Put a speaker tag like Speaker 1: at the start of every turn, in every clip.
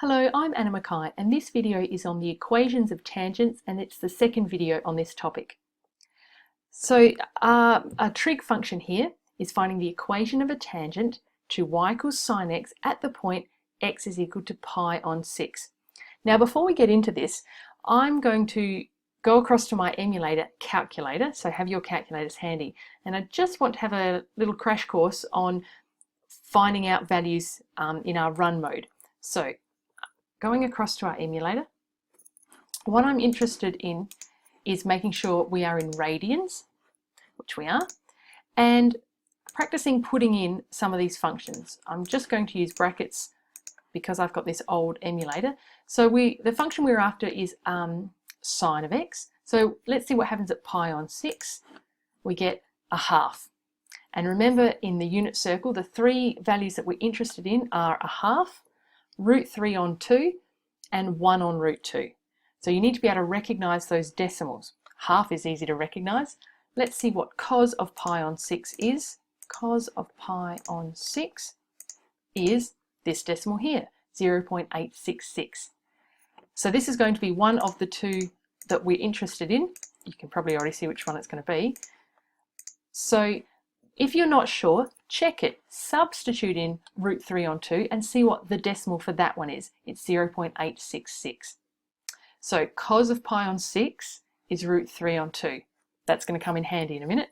Speaker 1: Hello, I'm Anna Mackay and this video is on the equations of tangents and it's the second video on this topic. So our trig function here is finding the equation of a tangent to y equals sine x at the point x is equal to pi on 6. Now before we get into this, I'm going to go across to my emulator calculator, so have your calculators handy, and I just want to have a little crash course on finding out values in our run mode. So going across to our emulator, what I'm interested in is making sure we are in radians, which we are, and practicing putting in some of these functions. I'm just going to use brackets because I've got this old emulator. So the function we're after is sine of x. So let's see what happens at pi on 6. We get a half. And remember, in the unit circle, the three values that we're interested in are a half, root 3 on 2, and 1 on root 2. So you need to be able to recognize those decimals. Half is easy to recognize. Let's see what cos of pi on 6 is. Cos of pi on 6 is this decimal here, 0.866. So this is going to be one of the two that we're interested in. You can probably already see which one it's going to be. So if you're not sure, check it. Substitute in root 3 on 2 and see what the decimal for that one is. It's 0.866. So cos of pi on 6 is root 3 on 2. That's going to come in handy in a minute.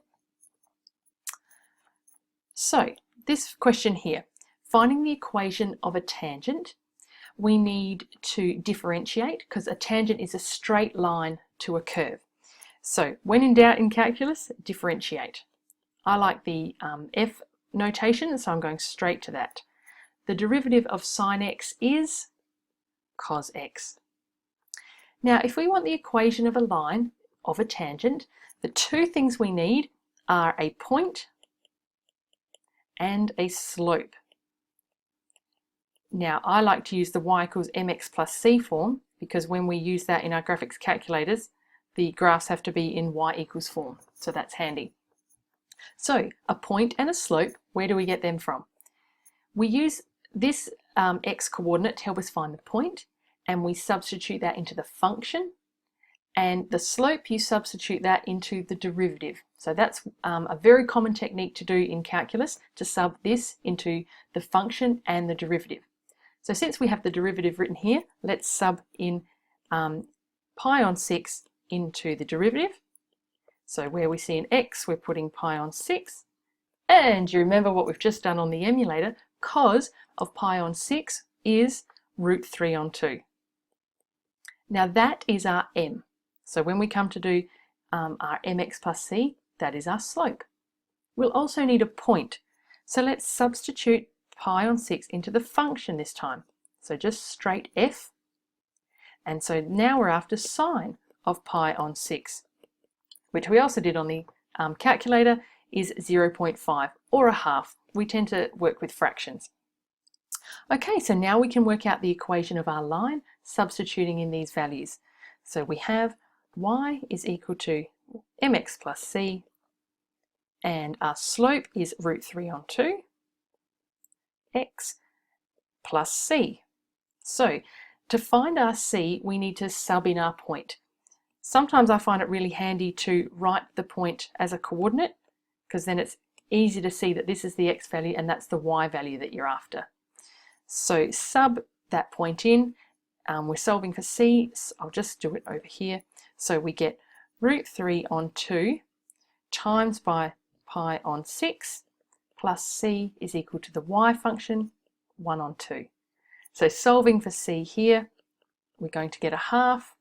Speaker 1: So this question here, finding the equation of a tangent, we need to differentiate because a tangent is a straight line to a curve. So when in doubt in calculus, differentiate. I like the F notation, so I'm going straight to that. The derivative of sine x is cos x. Now, if we want the equation of a line of a tangent, the two things we need are a point and a slope. Now, I like to use the y equals mx plus c form because when we use that in our graphics calculators, the graphs have to be in y equals form, so that's handy. So a point and a slope, where do we get them from? We use this x coordinate to help us find the point, and we substitute that into the function, and the slope, you substitute that into the derivative. So that's a very common technique to do in calculus, to sub this into the function and the derivative. So since we have the derivative written here, let's sub in pi on 6 into the derivative. So where we see an x, we're putting pi on 6. And you remember what we've just done on the emulator, cos of pi on 6 is root 3 on 2. Now that is our m. So when we come to do our mx plus c, that is our slope. We'll also need a point. So let's substitute pi on 6 into the function this time. So just straight f. And so now we're after sine of pi on 6. Which we also did on the calculator, is 0.5 or a half. We tend to work with fractions. Okay, so now we can work out the equation of our line, substituting in these values. So we have y is equal to mx plus c, and our slope is root 3 on 2, x plus c. So to find our c, we need to sub in our point. Sometimes I find it really handy to write the point as a coordinate because then it's easy to see that this is the x value and that's the y value that you're after. So sub that point in. We're solving for c. So I'll just do it over here. So we get root 3 on 2 times by pi on 6 plus c is equal to the y function, 1 on 2. So solving for c here, we're going to get a half.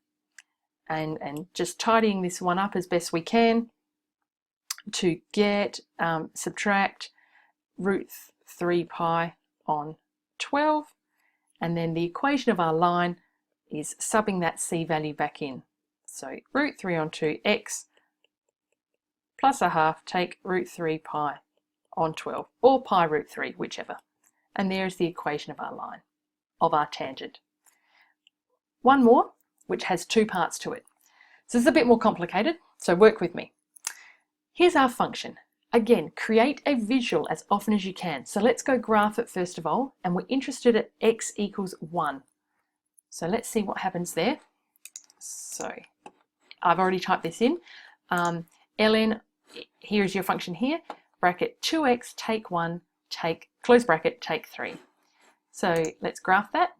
Speaker 1: And just tidying this one up as best we can to get subtract root 3 pi on 12, and then the equation of our line is subbing that c value back in. So root 3 on 2 x plus a half, take root 3 pi on 12, or pi root 3, whichever. And there's the equation of our line, of our tangent. One more, which has two parts to it. So this is a bit more complicated, so work with me. Here's our function. Again, create a visual as often as you can. So let's go graph it first of all, and we're interested at x equals 1. So let's see what happens there. So I've already typed this in. ln, here is your function here, bracket 2x, take 1, take, close bracket, take 3. So let's graph that.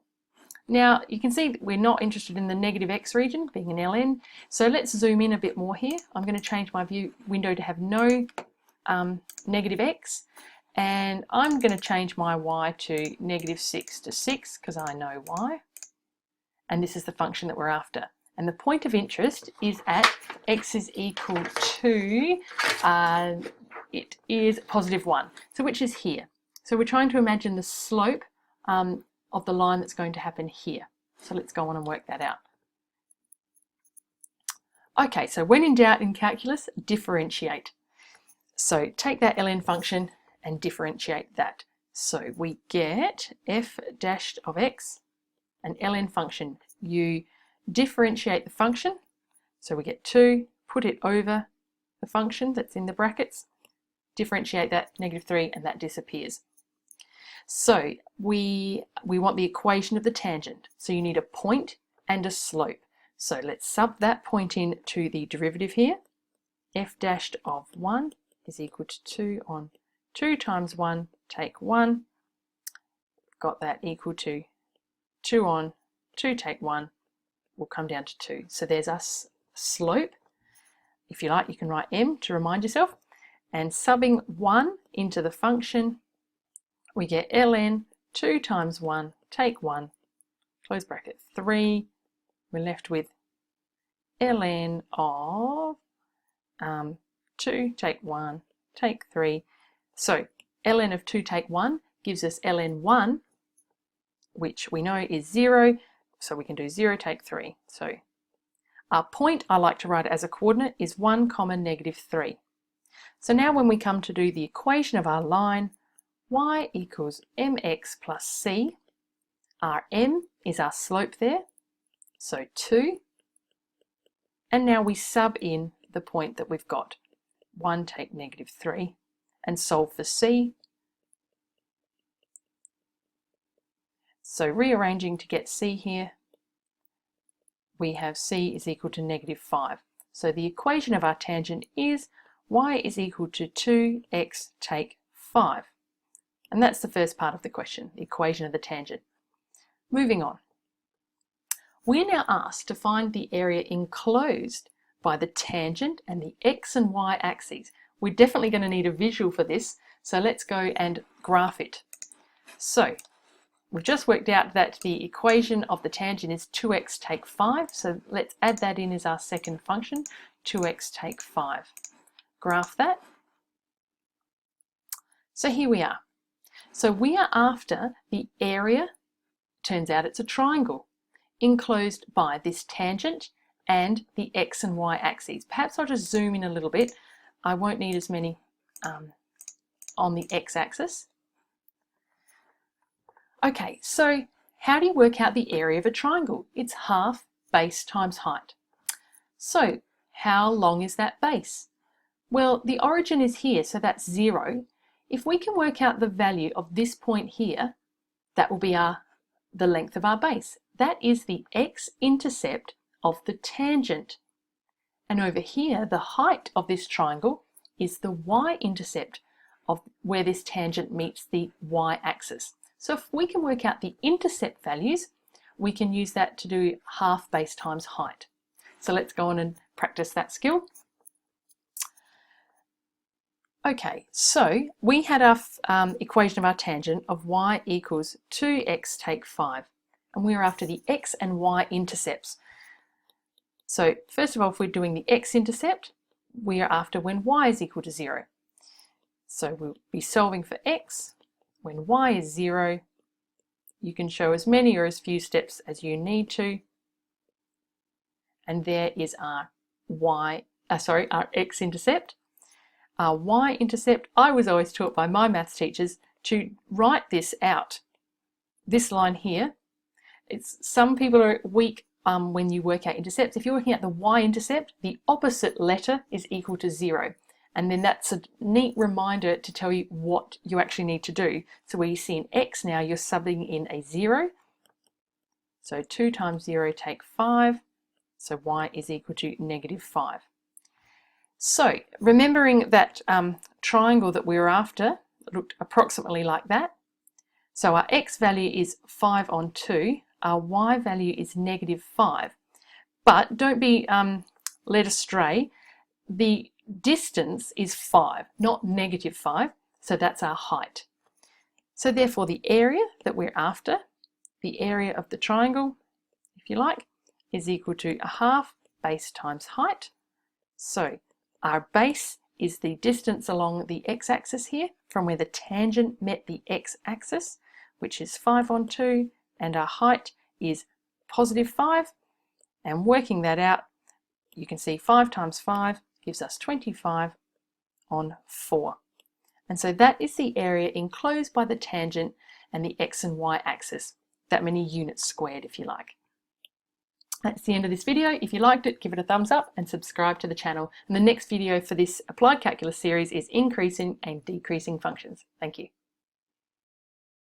Speaker 1: Now you can see that we're not interested in the negative x region, being an ln, so let's zoom in a bit more here. I'm going to change my view window to have no negative x, and I'm going to change my y to -6 to 6 because I know y, and this is the function that we're after. And the point of interest is at x is equal to, it is +1, so which is here. So we're trying to imagine the slope of the line that's going to happen here. So let's go on and work that out. Okay, so when in doubt in calculus, differentiate. So take that ln function and differentiate that. So we get f dash of x, an ln function. You differentiate the function, so we get 2, put it over the function that's in the brackets, differentiate that, -3, and that disappears. So we want the equation of the tangent. So you need a point and a slope. So let's sub that point in to the derivative here. F dashed of 1 is equal to 2 on 2 times 1, take 1. Got that equal to 2 on 2, take 1, will come down to 2. So there's our slope. If you like, you can write m to remind yourself. And subbing 1 into the function, we get ln 2 times 1, take 1, close bracket 3. We're left with ln of 2, take 1, take 3. So ln of 2, take 1 gives us ln 1, which we know is 0, so we can do 0, take 3. So our point, I like to write it as a coordinate, is 1, -3. So now when we come to do the equation of our line, y equals mx plus c. Our m is our slope there, so 2. And now we sub in the point that we've got, 1 take -3, and solve for c. So rearranging to get c here, we have c is equal to -5. So the equation of our tangent is y is equal to 2x take 5. And that's the first part of the question, the equation of the tangent. Moving on. We're now asked to find the area enclosed by the tangent and the x and y axes. We're definitely going to need a visual for this, so let's go and graph it. So we've just worked out that the equation of the tangent is 2x take 5, so let's add that in as our second function, 2x take 5. Graph that. So here we are. So we are after the area, turns out it's a triangle, enclosed by this tangent and the x and y axes. Perhaps I'll just zoom in a little bit. I won't need as many on the x-axis. Okay, so how do you work out the area of a triangle? It's half base times height. So how long is that base? Well, the origin is here, so that's 0. If we can work out the value of this point here, that will be the length of our base. That is the x-intercept of the tangent. And over here, the height of this triangle is the y-intercept of where this tangent meets the y-axis. So if we can work out the intercept values, we can use that to do half base times height. So let's go on and practice that skill. Okay, so we had our equation of our tangent of y equals 2x take 5, and we're after the x and y intercepts. So first of all, if we're doing the x-intercept, we are after when y is equal to 0. So we'll be solving for x. When y is 0, you can show as many or as few steps as you need to. And there is our our x-intercept. Our y-intercept, I was always taught by my maths teachers to write this out. This line here, some people are weak when you work out intercepts. If you're working out the y-intercept, the opposite letter is equal to 0. And then that's a neat reminder to tell you what you actually need to do. So where you see an x now, you're subbing in a 0. So 2 times 0 take 5, so y is equal to -5. So remembering that triangle that we were after looked approximately like that. So our x value is 5 on 2, our y value is -5. But don't be led astray, the distance is 5, not -5, so that's our height. So therefore the area that we're after, the area of the triangle, if you like, is equal to 1/2 base times height. So our base is the distance along the x-axis here from where the tangent met the x-axis, which is 5 on 2, and our height is +5. And working that out, you can see 5 times 5 gives us 25 on 4. And so that is the area enclosed by the tangent and the x and y axis, that many units squared if you like. That's the end of this video. If you liked it, give it a thumbs up and subscribe to the channel. And the next video for this applied calculus series is increasing and decreasing functions. Thank you.